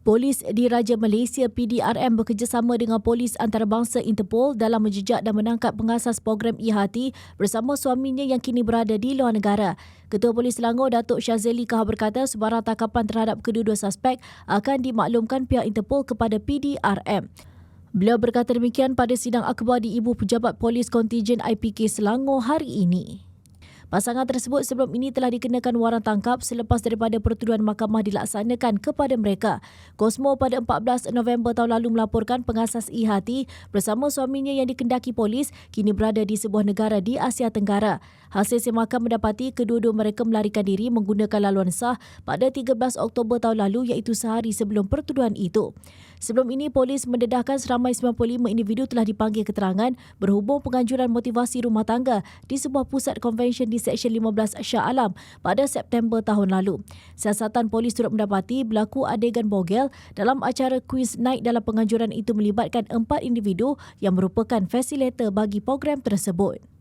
Polis Diraja Malaysia PDRM bekerjasama dengan Polis Antarabangsa Interpol dalam menjejak dan menangkap pengasas program e-Hati bersama suaminya yang kini berada di luar negara. Ketua Polis Selangor Datuk Syazeli Kah berkata sebarang tangkapan terhadap kedua-dua suspek akan dimaklumkan pihak Interpol kepada PDRM. Beliau berkata demikian pada sidang akhbar di Ibu Pejabat Polis Kontijen IPK Selangor hari ini. Pasangan tersebut sebelum ini telah dikenakan waran tangkap selepas daripada pertuduhan mahkamah dilaksanakan kepada mereka. Kosmo pada 14 November tahun lalu melaporkan pengasas e-Hati bersama suaminya yang dikendaki polis kini berada di sebuah negara di Asia Tenggara. Hasil semakan mendapati kedua-dua mereka melarikan diri menggunakan laluan sah pada 13 Oktober tahun lalu iaitu sehari sebelum pertuduhan itu. Sebelum ini, polis mendedahkan seramai 95 individu telah dipanggil keterangan berhubung penganjuran motivasi rumah tangga di sebuah pusat konvensyen di Seksyen 15 Shah Alam pada September tahun lalu. Siasatan polis turut mendapati berlaku adegan bogel dalam acara Quiz Night dalam penganjuran itu melibatkan 4 individu yang merupakan fasilitator bagi program tersebut.